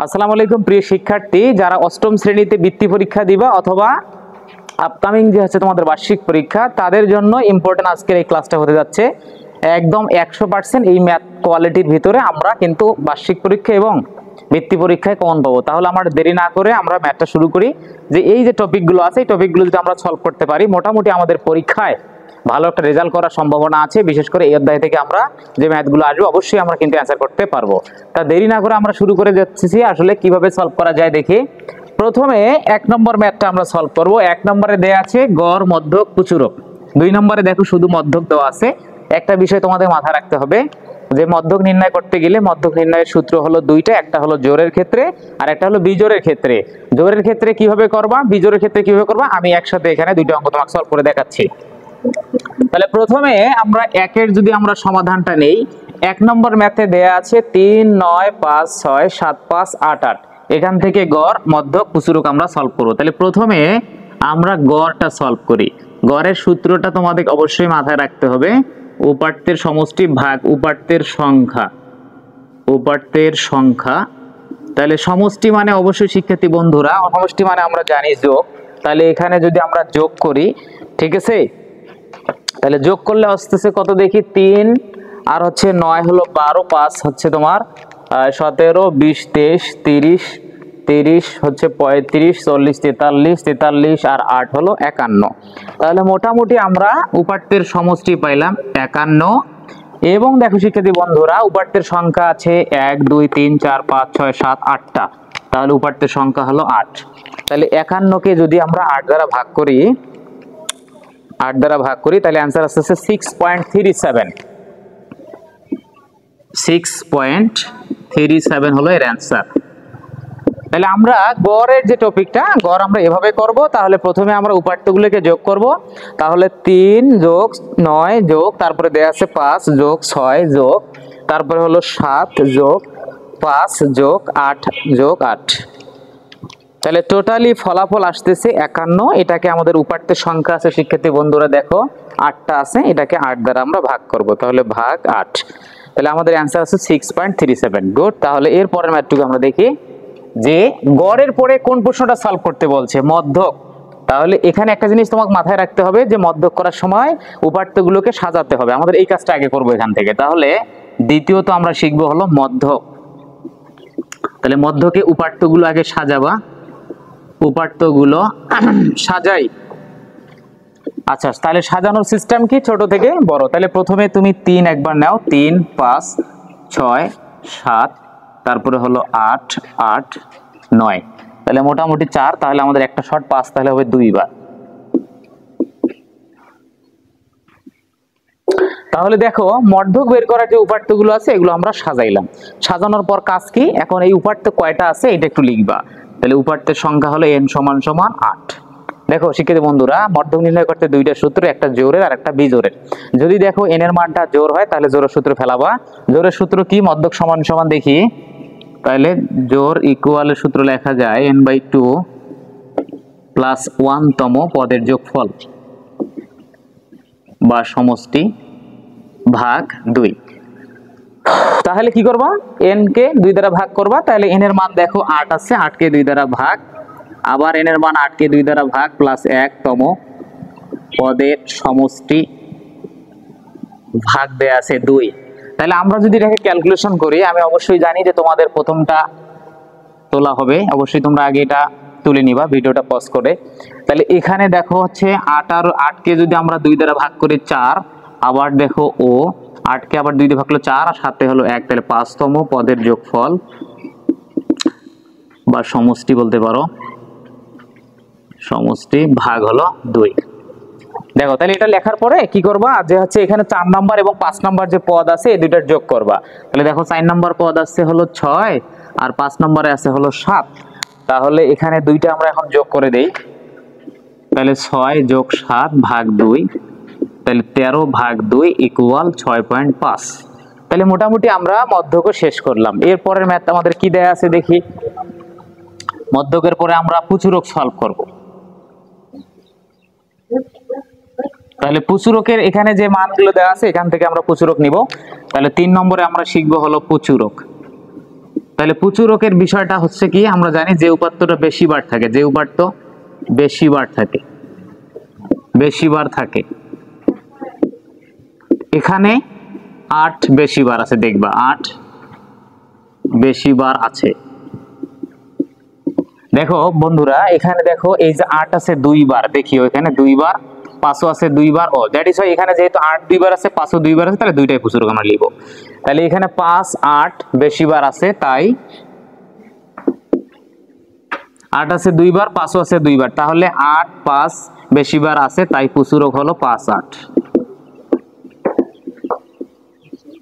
আসসালামু আলাইকুম প্রিয় শিক্ষার্থী, যারা অষ্টম শ্রেণীতে বৃত্তি পরীক্ষা দিবা অথবা আপকামিং যে হচ্ছে তোমাদের বার্ষিক পরীক্ষা, তাদের জন্য ইম্পর্টেন্ট আজকের এই ক্লাসটা হতে যাচ্ছে। একদম 100% এই ম্যাথ কোয়ালিটির ভিতরে আমরা কিন্তু বার্ষিক পরীক্ষা এবং বৃত্তি পরীক্ষায় কমন পাবো। তাহলে আমরা দেরি না করে আমরা ম্যাথটা শুরু করি। যে এই যে টপিকগুলো আছে, এই টপিকগুলো যদি আমরা সলভ করতে পারি, মোটামুটি আমাদের পরীক্ষায় ভালো একটা রেজাল্ট করার সম্ভাবনা আছে। বিশেষ করে এই অধ্যায় থেকে আমরা যে ম্যাথগুলো আসবে অবশ্যই আমরা কিন্তু অ্যান্সার করতে পারবো। তা দেরি না করে আমরা শুরু করে যাচ্ছি আসলে কিভাবে সলভ করা যায় দেখি। প্রথমে 1 নম্বর ম্যাথটা আমরা সলভ করব। 1 নম্বরে দেয়া আছে গড়, মধ্যক, প্রচুরক। 2 নম্বরে দেখো শুধু মধ্যক দেওয়া আছে। একটা বিষয় তোমাদের মাথায় রাখতে হবে যে মধ্যক নির্ণয় করতে গেলে মধ্যক নির্ণয়ের সূত্র হলো দুইটা, একটা হলো জোড়ের ক্ষেত্রে আর একটা হলো বিজোড়ের ক্ষেত্রে। জোড়ের ক্ষেত্রে কিভাবে করবা, বিজোড়ের ক্ষেত্রে কিভাবে করবা, আমি একসাথে এখানে দুইটা অঙ্ক তোমাকে সলভ করে দেখাচ্ছি। তাহলে প্রথমে আমরা একের যদি আমরা সমাধানটা নেই, 1 নম্বর ম্যাথে দেয়া আছে 3, 9, 5, 6, 7, 5, 8, 8। এখান থেকে গড়, মধ্যক, প্রচুরক আমরা সলভ করব। তাহলে প্রথমে আমরা গড়টা সলভ করি। গড়ের সূত্রটা তোমাদের অবশ্যই মাথায় রাখতে হবে, উপাত্তের সমষ্টি ভাগ উপাত্তের সংখ্যা। উপাত্তের সংখ্যা, তাহলে সমষ্টি মানে অবশ্যই শিক্ষার্থী বন্ধুরা, সমষ্টি মানে আমরা জানি যোগ। তাহলে এখানে যদি আমরা যোগ করি, ঠিক আছে, তাহলে যোগ করলে আসতেছে কত দেখি, 3 আর হচ্ছে 9 হলো 12, 5 হচ্ছে তোমার 17, 20, 23, 30, 30 হচ্ছে 35, 40, 43, 43 আর 8 হলো 51। তাহলে মোটামুটি আমরা উপাত্তের সমষ্টি পাইলাম 51। এবং দেখো শিক্ষার্থী বন্ধুরা, উপাত্তের সংখ্যা আছে 1, 2, 3, 4, 5, 6, 7, 8টা। তাহলে উপাত্তের সংখ্যা হলো 8। তাহলে 51কে যদি আমরা 8 দ্বারা ভাগ করি, 8 দ্বারা ভাগ করি, তাহলে অ্যান্সার আসছে 6.37। 6.37 হলো এর অ্যান্সার। তাহলে আমরা গড়ের যে টপিকটা, গড় আমরা এভাবে করব। তাহলে প্রথমে আমরা উপাত্তগুলোকে যোগ করব। তাহলে 3 যোগ 9 যোগ, তারপরে দেয়া আছে 5 যোগ 6 যোগ, তারপরে হলো 7 যোগ 5 যোগ 8 যোগ 8। তাহলে টোটালি ফলাফল আসতেছে 51। এটাকে আমাদের উপাত্তের সংখ্যা আছে শিক্ষার্থী বন্ধুরা, দেখো 8টা আছে, এটাকে 8 দ্বারা আমরা ভাগ করব। তাহলে ভাগ 8। তাহলে আমাদের অ্যান্সার আছে 6.37। গুড। তাহলে এর পরের ম্যাথটুকু আমরা দেখি যে গড়ের পরে কোন প্রশ্নটা সলভ করতে বলছে, মধ্যক। তাহলে এখানে একটা জিনিস তোমাকে মাথায় রাখতে হবে যে মধ্যক করার সময় উপাত্তগুলোকে সাজাতে হবে। আমাদের এই কাজটা আগে করব এখান থেকে। তাহলে দ্বিতীয়ত আমরা শিখবো হলো মধ্যক। তাহলে মধ্যকে উপাত্তগুলো আগে সাজাবা, উপাত্তগুলো সাজাই। আচ্ছা, তাহলে সাজানোর সিস্টেম কি, ছোট থেকে বড়। তাহলে প্রথমে তুমি 3 একবার নাও, 3, 5, 6, 7, তারপরে হলো 8, 8, 9। তাহলে মোটামুটি 4। তাহলে আমাদের একটা শর্ট 5, তাহলে হবে 2 বার। তাহলে দেখো মধ্যক বের করার যে উপাত্তগুলো আছে এগুলো আমরা সাজাইলাম। সাজানোর পর কাজ কি, এখন এই উপাত্ত কয়টা আছে এটা একটু লিখবা। তাহলে উপাত্তের সংখ্যা হলো n = 8। দেখো শিক্ষার্থী বন্ধুরা, মধ্যক নির্ণয় করতে দুইটা সূত্র, একটা জোড়ের আর একটা বিজোড়ের। যদি দেখো n এর মানটা জোড় হয় তাহলে জোড়ের সূত্র ফেলাবা। জোড়ের সূত্র কি, মধ্যক সমান সমান দেখি। তাহলে জোড় ইকুয়ালের সূত্র লেখা যায় n/2 প্লাস 1তম পদের যোগফল বা সমষ্টি ভাগ 2। তাহলে কি করবা, n কে 2 দ্বারা ভাগ করবা। তাহলে n এর মান দেখো 8 আছে, 8 কে 2 দ্বারা ভাগ, আবার n এর মান 8 কে 2 দ্বারা ভাগ প্লাস 1তম পদের সমষ্টি ভাগ দেয়া আছে 2। তাহলে আমরা যদি এটাকে ক্যালকুলেশন করি, আমি অবশ্যই জানি যে তোমাদের প্রথমটা তোলা হবে, অবশ্যই তোমরা আগে এটা তুলে নিবা ভিডিওটা পজ করে। তাহলে এখানে দেখো হচ্ছে 8 আর 8 কে যদি আমরা 2 দ্বারা ভাগ করি 4, আবার দেখো ও 8 কে আবার 2 দিয়ে ভাগ করলে 4 আর 7 হলো 1। তাহলে 5তম পদের যোগফল বা সমষ্টি বলতে পারো, সমষ্টি ভাগ হলো 2। দেখো তাহলে এটা লেখার পরে কি করবা, যে হচ্ছে এখানে 4 নাম্বার এবং 5 নাম্বার যে পদ আছে এই দুইটার যোগ করবা। তাহলে দেখো 4 নাম্বার পদ আছে হলো 6 আর 5 নম্বরে আছে হলো 7। তাহলে এখানে দুইটা আমরা এখন যোগ করে দেই। তাহলে 6 যোগ 7 ভাগ 2, তাহলে 13 ভাগ 2 ইকুয়াল 6.5। তাহলে মোটামুটি আমরা মধ্যক শেষ করলাম। এর পরের ম্যাথ আমাদের কি দেয়া আছে দেখি। মধ্যকের পরে আমরা প্রচুরক সলভ করব। তাহলে প্রচুরকের এখানে যে মানগুলো দেওয়া আছে এখান থেকে আমরা প্রচুরক নিব। তাহলে 3 নম্বরে আমরা শিখবো হলো প্রচুরক। তাহলে প্রচুরকের বিষয়টা হচ্ছে কি, আমরা জানি যে উপাত্তটা বেশি বার থাকে, যে উপাত্ত বেশি বার থাকে, বেশি বার থাকে, এখানে 8 বেশি বার আছে, দেখবা 8 বেশি বার আছে। দেখো বন্ধুরা এখানে দেখো এই যে 8 আছে 2 বার, দেখিও এখানে 2 বার, 5 আছে 2 বার, ও দ্যাট ইজ এখানে যেহেতু 8 2 বার আছে, 5 2 বার আছে, তাহলে দুইটাই প্রচুরক আমরা লিখব। তাহলে এখানে 5 8 বেশি বার আছে, তাই 8 আছে 2 বার, 5 আছে 2 বার, তাহলে 8 5 বেশি বার আছে, তাই প্রচুরক হলো 5 8।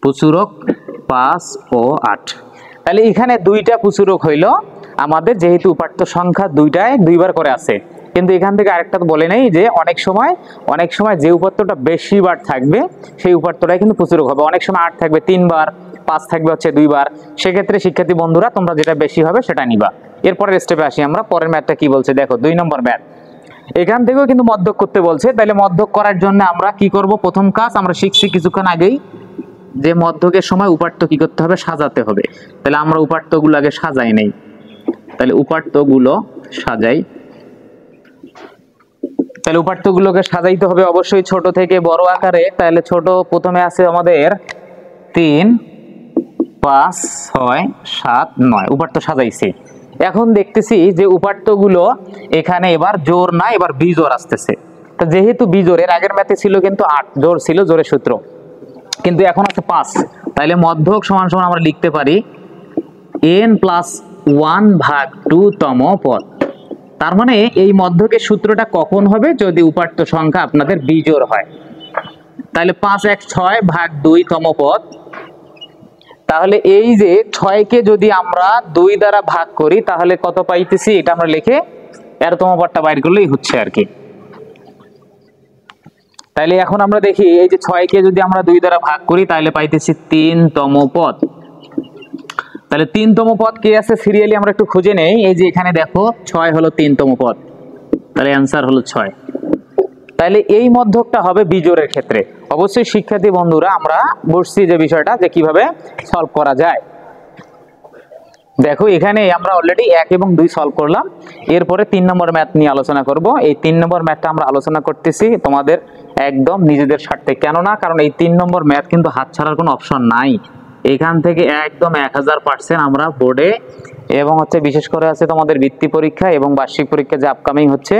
প্রচুরক 5 ও 8। তাহলে এখানে দুইটা প্রচুরক হইল আমাদের, যেহেতু উপাত্ত সংখ্যা দুইটায় 2 বার করে আছে। কিন্তু এখান থেকে আরেকটা তো বলে নেই যে অনেক সময় যে উপাত্তটা বেশি বার থাকবে সেই উপাত্তটাই কিন্তু প্রচুরক হবে। অনেক সময় 8 থাকবে 3 বার, 5 থাকবে হচ্ছে 2 বার। সেক্ষেত্রে শিক্ষার্থী বন্ধুরা তোমরা যেটা বেশি হবে সেটা নিবা। এরপরের স্টেপে আসি আমরা। পরের ম্যাথটা কি বলছে দেখো, 2 নম্বর ম্যাথ। এখান থেকেও কিন্তু মধ্যক করতে বলছে। তাহলে মধ্যক করার জন্য আমরা কি করব, প্রথম কাজ আমরা শিখছি কিছুক্ষণ আগেই, যে মধ্যকের সময় উপাত্ত কি করতে হবে, সাজাতে হবে। তাহলে আমরা উপাত্তগুলো আগে সাজাই নেই। তাহলে উপাত্তগুলো সাজাই। তাহলে উপাত্তগুলোকে সাজাইতে হবে অবশ্যই ছোট থেকে বড় আকারে। তাহলে ছোট প্রথমে আছে আমাদের 3 5 6 7 9, উপাত্ত সাজাইছি। এখন দেখতেছি যে উপাত্তগুলো এখানে এবার জোর না, এবার বিজোড় আসতেছে। তো যেহেতু বিজোড়, এর আগের ম্যাথে ছিল কিন্তু 8 জোর ছিল, জোরের সূত্র, কিন্তু এখন আছে 5। তাহলে মধ্যক সমান সমান আমরা লিখতে পারি n+1/2 তম পদ। তার মানে এই মধ্যকের সূত্রটা কখন হবে, যদি উপাত্ত সংখ্যা আপনাদের বিজোড় হয়। তাহলে 5 1 6/2 তম পদ। তাহলে এই যে 6 কে যদি আমরা 2 দ্বারা ভাগ করি তাহলে কত পাইতেছি, এটা আমরা লিখে এর তম পদটা বাইর করলেই হচ্ছে আর কি। তাহলে এখন আমরা দেখি এই যে 6 কে যদি আমরা 2 দ্বারা ভাগ করি তাহলে পাইতেছি 3 তম পদ। তাহলে 3 তম পদ কে আছে সিরিয়ালি আমরা একটু খুঁজে নেই। এই যে এখানে দেখো 6 হলো 3 তম পদ, তাহলে অ্যান্সার হলো 6। তাহলে এই মধ্যকটা হবে বিজোড়ের ক্ষেত্রে। অবশ্যই শিক্ষার্থী বন্ধুরা আমরা বুঝছি যে বিষয়টা, যে কিভাবে সলভ করা যায়। দেখো এখানে আমরা অলরেডি 1 এবং 2 সলভ করলাম। এরপরে 3 নম্বর ম্যাথ নিয়ে আলোচনা করব। এই 3 নম্বর ম্যাথটা আমরা আলোচনা করতেছি তোমাদের একদম নিজেদের স্বার্থে। কেননা কারণ এই 3 নম্বর ম্যাথ কিন্তু হাত ছাড়ার কোনো অপশন নাই। এখান থেকে একদম 1000% আমরা বোর্ডে এবং হচ্ছে বিশেষ করে আছে তোমাদের বৃত্তি পরীক্ষা এবং বার্ষিক পরীক্ষা যে আপকামিং হচ্ছে,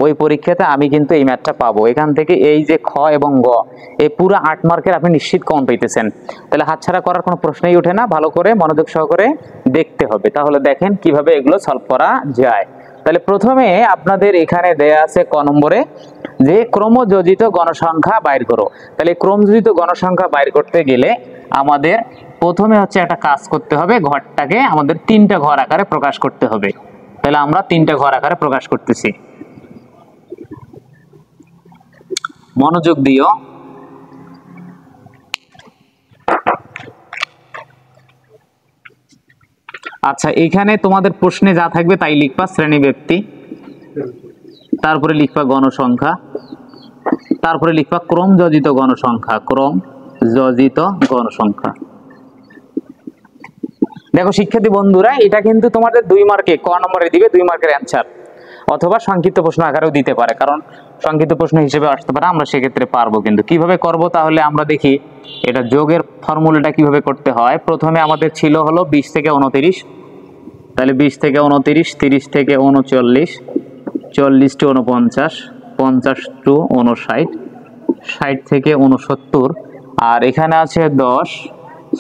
ওই পরীক্ষাতে আমি কিন্তু এই ম্যাথটা পাবো। এখান থেকে এই যে খ এবং গ, এই পুরো 8 মার্কের আপনি নিশ্চিত কম পেতেছেন। তাহলে হাতছাড়া করার কোনো প্রশ্নই ওঠে না, ভালো করে মনোযোগ সহকারে দেখতে হবে। তাহলে দেখেন কিভাবে এগুলো সলভ করা যায়। তাহলে প্রথমে আপনাদের এখানে দেয়া আছে ক নম্বরে যে ক্রমযোজিত গণসংখ্যা বাইর করো। তাহলে ক্রমযোজিত গণসংখ্যা বাইর করতে গেলে আমাদের প্রথমে হচ্ছে একটা কাজ করতে হবে, ঘরটাকে আমাদের 3টা ঘর আকারে প্রকাশ করতে হবে। তাহলে আমরা 3টা ঘর আকারে প্রকাশ করতেছি, মনোযোগ দিও। আচ্ছা এখানে তোমাদের প্রশ্নে যা থাকবে তাই লিখবা, শ্রেণী ব্যক্তি, তারপরে লিখবা গণসংখ্যা, তারপরে লিখবা ক্রমযোজিত গণসংখ্যা, ক্রমযোজিত গণসংখ্যা। দেখো শিক্ষার্থী বন্ধুরা এটা কিন্তু তোমাদের 2 মার্কে ক নম্বরে দিবে, 2 মার্কের অ্যান্সার, অথবা সংক্ষিপ্ত প্রশ্ন আকারেও দিতে পারে, কারণ সংক্ষিপ্ত প্রশ্ন হিসেবে আসতে পারে। আমরা সেক্ষেত্রে পারবো। কিন্তু কিভাবে করব তাহলে আমরা দেখি এটা যোগের ফর্মুলাটা কিভাবে করতে হয়। প্রথমে আমাদের ছিল হলো 20 থেকে 29, তাহলে 20 থেকে 29, 30 থেকে 39, 40 টু 49, 50 টু 59, 60 থেকে 69, আর এখানে আছে 10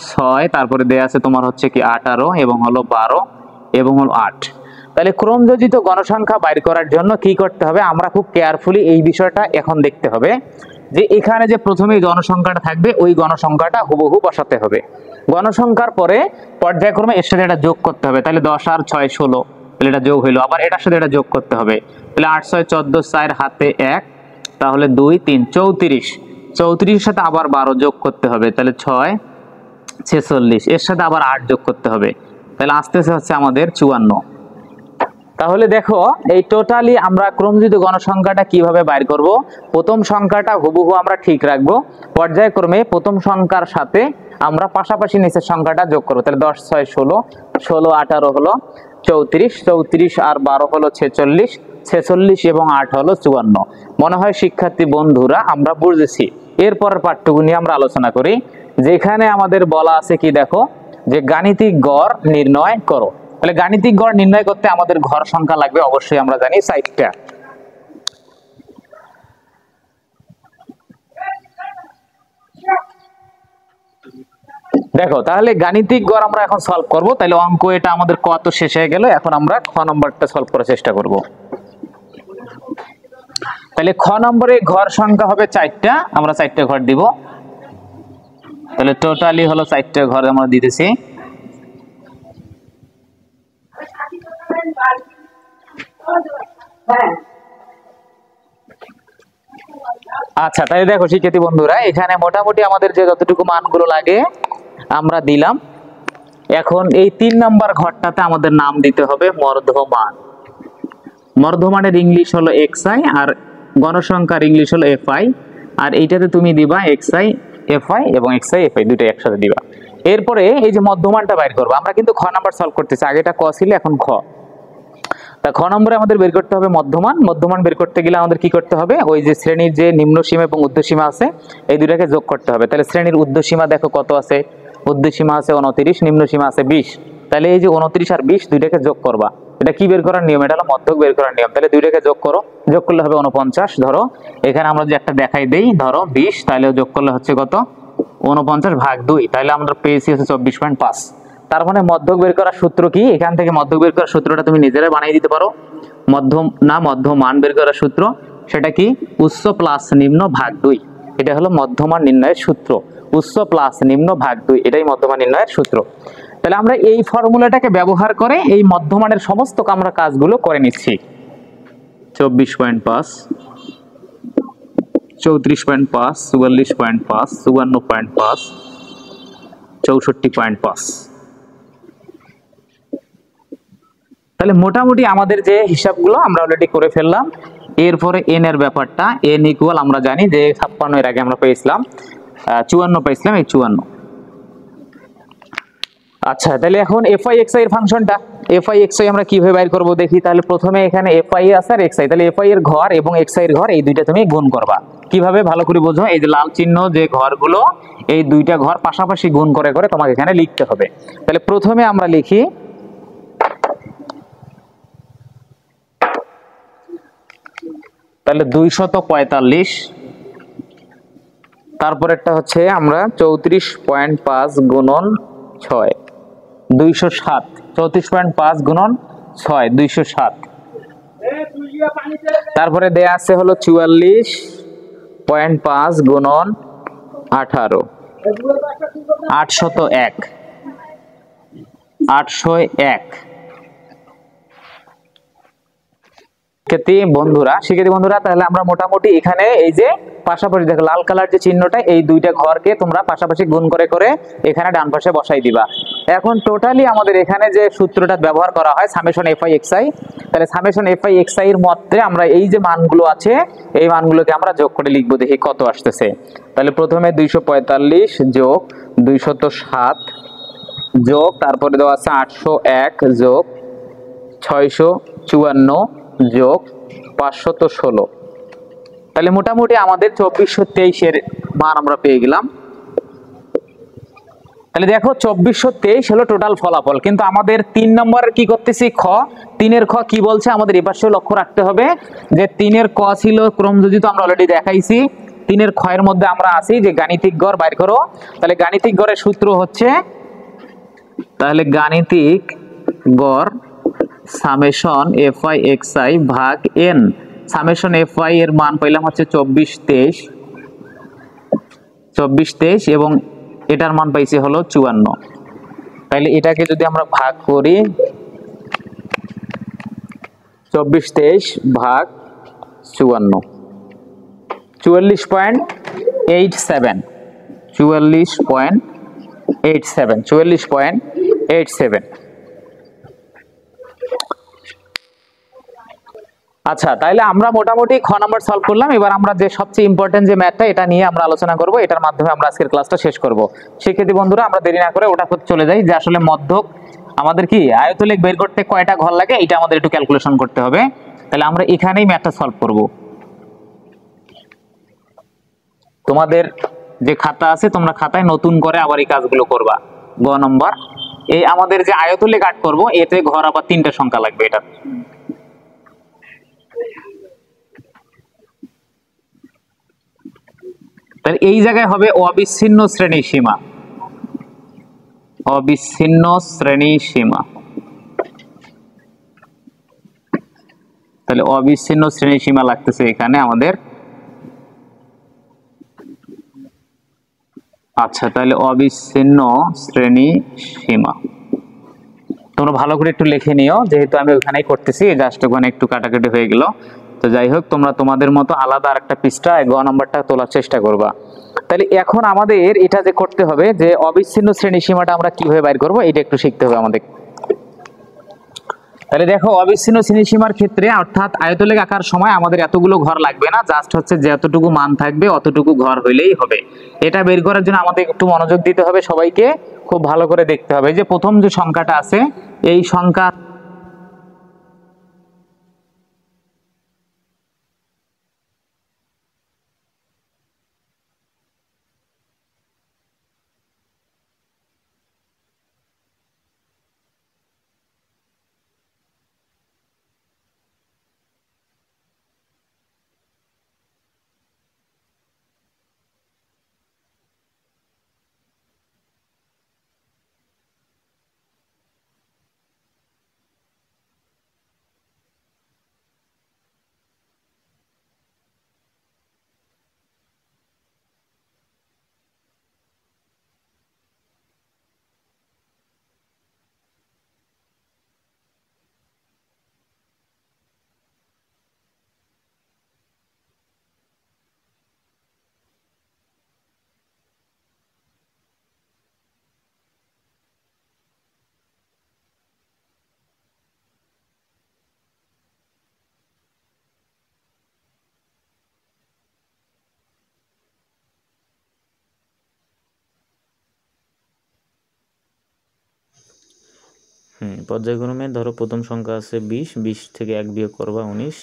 6, তারপরে দেয়া আছে তোমার হচ্ছে কি 18 এবং হলো 12 এবং হলো 8। তাহলে ক্রমযোজিত গণসংখ্যা বাইর করার জন্য কি করতে হবে, আমরা খুব কেয়ারফুলি এই বিষয়টা এখন দেখতে হবে যে এখানে যে প্রথমে গণসংখ্যাটা থাকবে ওই গণসংখ্যাটা হুবহু বসাতে হবে। গণসংখ্যার পরে পর্যায়ক্রমে এর সাথে এটা যোগ করতে হবে। তাহলে 10 আর 6 16, তাহলে এটা যোগ হইলো। আবার এটার সাথে এটা যোগ করতে হবে। তাহলে 8 6 14, 4 হাতে 1, তাহলে 2 3 34, 34 এর সাথে আবার 12 যোগ করতে হবে। তাহলে 6 46, এর সাথে আবার 8 যোগ করতে হবে। তাহলে আসতেছে হচ্ছে আমাদের 54। তাহলে দেখো এই টোটালি আমরা ক্রমযোজিত গণসংখ্যাটা কিভাবে বাইর করব। প্রথম সংখ্যাটা হুবহু আমরা ঠিক রাখবো, পর্যায়ক্রমে প্রথম সংখ্যার সাথে আমরা পাশাপাশি নিচের সংখ্যাটা যোগ করবো। তাহলে 10 6 16, 16 18 হলো 34, 34 আর 12 হলো 46, 46 এবং 8 হলো 54। মনে হয় শিক্ষার্থী বন্ধুরা আমরা বুঝেছি। এরপরের পাঠটুকু নিয়ে আমরা আলোচনা করি, যেখানে আমাদের বলা আছে কি দেখো, যে গাণিতিক গড় নির্ণয় করো। তাহলে গাণিতিক গড় নির্ণয় করতে আমাদের ঘর সংখ্যা লাগবে, অবশ্যই আমরা জানি 60টা। দেখো তাহলে গাণিতিক গড় আমরা এখন সলভ করব। তাহলে অঙ্ক এটা আমাদের ক তো শেষ হয়ে গেল, এখন আমরা খ নম্বরটা সলভ করার চেষ্টা করব। তাহলে খ নম্বরে ঘর সংখ্যা হবে 4টা, আমরা 4টা ঘর দিব। তাহলে টোটালি হলো 4টা ঘর আমরা দিতেছি। আচ্ছা তাহলে দেখো শিক্ষার্থী বন্ধুরা, এখানে মোটামুটি আমাদের যে যতটুকু মানগুলো লাগে আমরা দিলাম। এখন এই 3 নাম্বার ঘরটাতে আমাদের নাম দিতে হবে মর্ধমান। মর্ধমানের ইংলিশ হলো xi, আর গণসংখ্যার ইংলিশ হলো fi, আর এইটাতে তুমি দিবা xi fi এবং xi fi দুটো একসাথে দিবা। এরপরে এই যে মধ্যমানটা বাইর করবো, আমরা কিন্তু খ নাম্বার সলভ করতেছি, আগেটা ক ছিল এখন খ। তা খ নম্বরে আমাদের বের করতে হবে মধ্যমান। মধ্যমান বের করতে গেলে আমাদের কি করতে হবে, ওই যে শ্রেণীর যে নিম্ন সীমা এবং ঊর্ধ্বসীমা আছে এই দুটাকে যোগ করতে হবে। তাহলে শ্রেণীর ঊর্ধ্বসীমা দেখো কত আছে, ঊর্ধ্বসীমা আছে 29, নিম্ন সীমা আছে 20। তাহলে এই যে 29 আর 20 দুইটাকে যোগ করবা। এটা কি বের করার নিয়ম, এটা হলো মধ্যক বের করার নিয়ম। তাহলে দুইটাকে যোগ করো, যোগ করলে হবে 49। ধরো এখানে আমরা যে একটা দেখাই দেই, ধরো 20, তাহলে যোগ করলে হচ্ছে কত 49 ভাগ 2, তাহলে আমরা পেয়েছি হচ্ছে 24.5। তার মানে মধ্যক বের করার সূত্র কি, এখান থেকে মধ্যক বের করার সূত্রটা তুমি নিজেরাই বানিয়ে দিতে পারো। মধ্যমান বের করার সূত্র সেটা কি, উচ্চ প্লাস নিম্ন ভাগ 2, এটা হলো মধ্যমান নির্ণয়ের সূত্র। উচ্চ প্লাস নিম্ন ভাগ 2, এটাই মধ্যমান নির্ণয়ের সূত্র। তাহলে আমরা এই ফর্মুলাটাকে ব্যবহার করে এই মধ্যমানের সমস্ত আমরা কাজগুলো করে নিচ্ছি। 24.5, 34.5, 44.5, 54.5, 64.5। তাহলে মোটামুটি আমাদের যে হিসাবগুলো আমরা অলরেডি করে ফেললাম। এরপরে এন এর ব্যাপারটা, এন ইকুয়াল আমরা জানি যে 56 এর আগে আমরা পেয়েছিলাম 54 পেয়েছিলাম, এই 54। আচ্ছা তাহলে এখন fi xi এর ফাংশনটা, fi xi আমরা কিভাবে বাইর করব দেখি। তাহলে প্রথমে এখানে fi আছে আর xi, তাহলে fi এর ঘর এবং xi এর ঘর এই দুইটা তুমি গুণ করবা। কিভাবে ভালো করে বোঝো, এই যে লাল চিহ্ন যে ঘরগুলো, এই দুইটা ঘর পাশাপাশি গুণ করে করে তোমাকে এখানে লিখতে হবে। তাহলে প্রথমে আমরা লিখি তাহলে 245, তারপরেরটা হচ্ছে আমরা 34.5 গুণন 6, 207, 34.5 গুণন 6, 207। তারপরে দেয়া আছে হলো 44.5 গুণন 18, 801, 801। শিক্ষার্থী বন্ধুরা তাহলে আমরা মোটামুটি এখানে এই যে পাশাপাশি দেখো লাল কালার যে চিহ্নটা, এই দুইটা ঘরকে তোমরা পাশাপাশি গুণ করে করে এখানে ডান পাশে বসাই দিবা। এখন টোটালি আমাদের এখানে যে সূত্রটা ব্যবহার করা হয় সামেশন fi xi, তাহলে সামেশন fi xi এর মধ্যে আমরা এই যে মানগুলো আছে এই মানগুলোকে আমরা যোগ করে লিখবো, দেখি কত আসতেছে। তাহলে প্রথমে 245 যোগ 207 যোগ, তারপরে দেওয়া আছে 801 যোগ 654 যোগ 516। তাহলে মোটামুটি আমাদের 2423 এর মান আমরা পেয়ে গেলাম। তাহলে দেখো 2423 হলো টোটাল ফলাফল, কিন্তু আমাদের 3 নম্বরের কি করতেছি, খ। 3-এর খ কি বলছে আমাদের এই পাশেও লক্ষ্য রাখতে হবে যে 3-এর ক ছিল ক্রমযোজিত, আমরা অলরেডি দেখাইছি। 3-এর খ এর মধ্যে আমরা আছি যে গাণিতিক গড় বাইর করো। তাহলে গাণিতিক গড়ের সূত্র হচ্ছে, তাহলে গাণিতিক গড় সামেশন fi xi ভাগ n। সামেশন fi এর মান পেলাম হচ্ছে 2423 এবং এটার মান পাইছি হলো 54। তাহলে এটাকে যদি আমরা ভাগ করি 2423 ভাগ 54, 44.87, 44.87। আচ্ছা, তাইলে আমরা মোটামুটি খ নাম্বার সলভ করলাম। এবার আমরা যে সবচেয়ে ইম্পর্টেন্ট যে ম্যাথটা, এটা নিয়ে আমরা আলোচনা করব, এটার মাধ্যমে আমরা আজকের ক্লাসটা শেষ করব। শিক্ষার্থী বন্ধুরা, আমরা দেরি না করে ওটা করতে চলে যাই যে আসলে মধ্যক আমাদের কি আয়তলেখ বের করতে কয়টা ঘর লাগে, এটা আমাদের একটু ক্যালকুলেশন করতে হবে। তাহলে আমরা এখানেই ম্যাথটা সলভ করব। তোমাদের যে খাতা আছে, তোমরা খাতায় নতুন করে আবার এই কাজগুলো করবা। গ নম্বর, এই আমাদের যে আয়তলেখ আট করব, এতে ঘর আবার 3টা সংখ্যা লাগবে। এটা তাহলে এই জায়গায় হবে অবিচ্ছিন্ন শ্রেণী সীমা, অবিচ্ছিন্ন শ্রেণী সীমা। তাহলে অবিচ্ছিন্ন শ্রেণী সীমা লাগতেছে এখানে আমাদের। আচ্ছা, তাহলে অবিচ্ছিন্ন শ্রেণী সীমা তোমরা ভালো করে একটু লিখে নিও, যেহেতু আমি ওখানেই করতেছি, জাস্ট ওখানে একটু কাটাকাটি হয়ে গেল। তো যাই হোক, তোমরা তোমাদের মতো আলাদা আরেকটা পৃষ্ঠা গ নাম্বারটা তোলার চেষ্টা করবা। তাহলে এখন আমাদের এটা যে করতে হবে, যে অবিচ্ছিন্ন শ্রেণী সীমাটা আমরা কিভাবে বাইর করব, এটা একটু শিখতে হবে আমাদের। তাহলে দেখো, অবিচ্ছিন্ন শ্রেণী সীমার ক্ষেত্রে অর্থাৎ আয়তলেখ আঁকার সময় আমাদের এতগুলো ঘর লাগবে না, জাস্ট হচ্ছে যতটুকু মান থাকবে অতটুকু ঘর হইলেই হবে। এটা বের করার জন্য আমাদের একটু মনোযোগ দিতে হবে, সবাইকে খুব ভালো করে দেখতে হবে। যে প্রথম যে সংখ্যাটা আছে, এই সংখ্যা পর্যায়ক্রমে ধরো প্রথম সংখ্যা আছে 20, 20 থেকে 1 বিয়োগ করবা 19,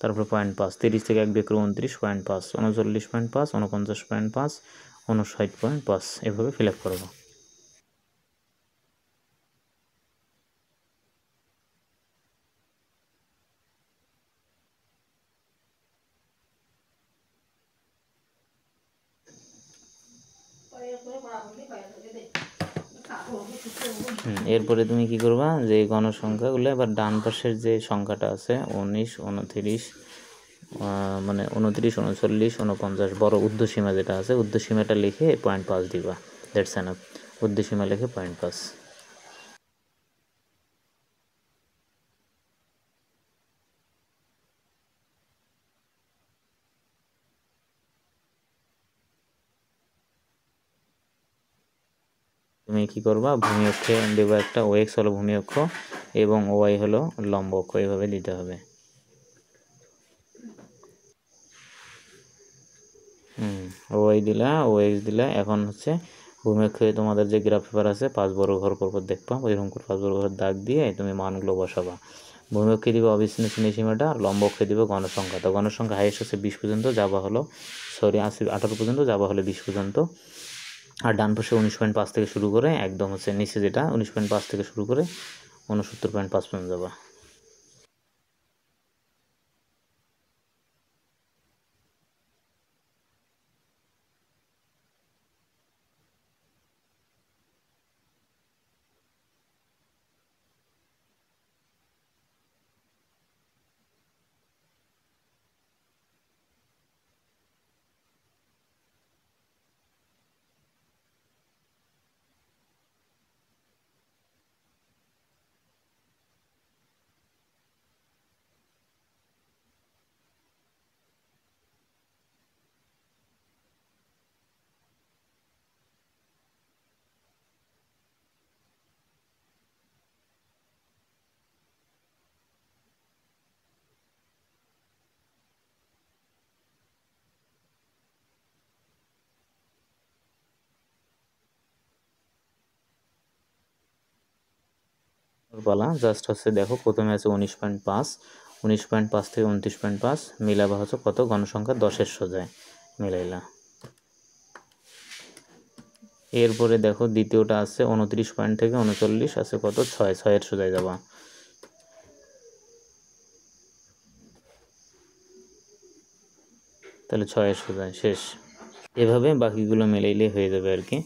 তারপর 0.5, 30 থেকে 1 বিয়োগ করবা 29.5, 39.5, 49.5, 59.5, এভাবে ফিল আপ করবো। এরপরে তুমি কি করবা, যে গণসংখ্যাগুলো এবার ডান পাশের যে সংখ্যাটা আছে 19, 29, মানে 29, 39, 49, বড় ঊর্ধ্বসীমা যেটা আছে, ঊর্ধ্বসীমাটা লিখে 0.5 দিবা। That's enough. ঊর্ধ্বসীমা লিখে 0.5। তুমি কি করবা, ভূমি অক্ষে দেবো একটা, ওএক্স হলো ভূমি অক্ষ এবং ওয়াই হলো লম্ব অক্ষ, এইভাবে দিতে হবে। ওয়াই দিলা, ওএক্স দিলা। এখন হচ্ছে ভূমি অক্ষে তোমাদের যে গ্রাফ পেপার আছে 5 বড় ঘর পরপর দেখবা, ওইরকম করে 5 বড় ঘর দাগ দিয়ে তুমি মানগুলো বসাবা। ভূমি অক্ষে দিবে অবিচ্ছিন্ন শ্রেণী সীমাটা, আর লম্ব অক্ষে দিবে গণসংখ্যা। তো গণসংখ্যা হাইয়েস্ট হচ্ছে 20 পর্যন্ত, যাবা হলো 18 পর্যন্ত, যাবা হলো 20 পর্যন্ত। আর ডান পাশে 19.5 থেকে শুরু করে একদম হচ্ছে নিচে যেটা 19.5 থেকে শুরু করে 69.5 পর্যন্ত যাবা। পালা জাস্ট হচ্ছে দেখো প্রথমে আছে 19.5, 19.5 থেকে 29.5 মিলাবা হচ্ছে কত গণসংখ্যা 10-এর সোজায় মিলাইলা। এরপরে দেখো দ্বিতীয়টা আছে 29 পয়েন্ট থেকে 39 আছে কত 6, 6-এর সোজায় যাবা। তাহলে 6-এর সোজায় শেষ। এভাবে বাকিগুলো মিলাইলে হয়ে যাবে আর কি,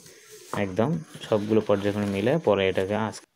একদম সবগুলো পর্যায়ক্রমে মিলে পরে এটাকে আজকে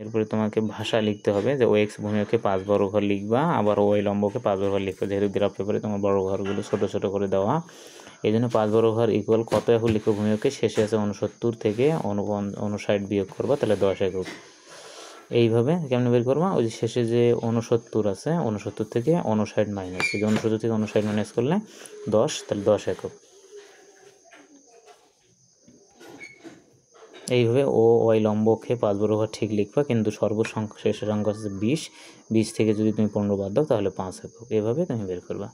এরপরে তোমাকে ভাষা লিখতে হবে যে ওএক্স ভূমিকে 5 বর্গঘর লিখবা, আবার ওয়াই লম্বকে 5 বর্গঘর লিখবে। যেহেতু গ্রাফ পেপারে তোমার বর্গঘরগুলো ছোট ছোট করে দেওয়া, এই জন্য 5 বর্গঘর ইকুয়াল কত একক লিখো ভূমিকে, শেষে আছে 69 থেকে 59 বিয়োগ করবা, তাহলে 10 একক। এইভাবে কেমনে বের করবা, ওই যে শেষে যে 69 আছে 69 থেকে 59 মাইনাস, এই যে 69 থেকে 59 মাইনাস করলে 10, তাহলে 10 একক। এইভাবে ও ওয়াই লম্বকে 5 বর্গঘর ঠিক লিখবা, কিন্তু সর্বসংখ্যা শেষের সংখ্যা হচ্ছে 20, 20 থেকে যদি তুমি 15 বাদ দাও তাহলে 5 একক। এভাবে তুমি বের করবা।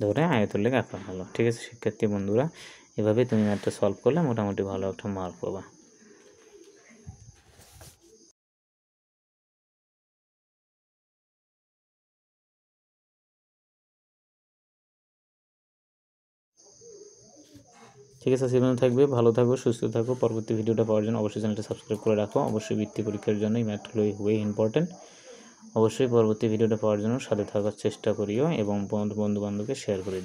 ধরে আয়তের লেগে আঁকা হলো। ঠিক আছে শিক্ষার্থী বন্ধুরা, এভাবে তুমি ম্যাথটা সলভ করলে মোটামুটি ভালো একটা মার্ক পাবা। ঠিক আছে, সেভাবে থাকবে, ভালো থাকো, সুস্থ থাকো। পরবর্তী ভিডিওটা পাওয়ার জন্য অবশ্যই চ্যানেলটা সাবস্ক্রাইব করে রাখো। অবশ্যই বৃত্তি পরীক্ষার জন্য এই ম্যাথগুলো খুবই ইম্পর্টেন্ট। অবশ্যই পরবর্তী ভিডিওটা পাওয়ার জন্য সাথে থাকার চেষ্টা করিও এবং বন্ধু বান্ধবকে শেয়ার করে দিও।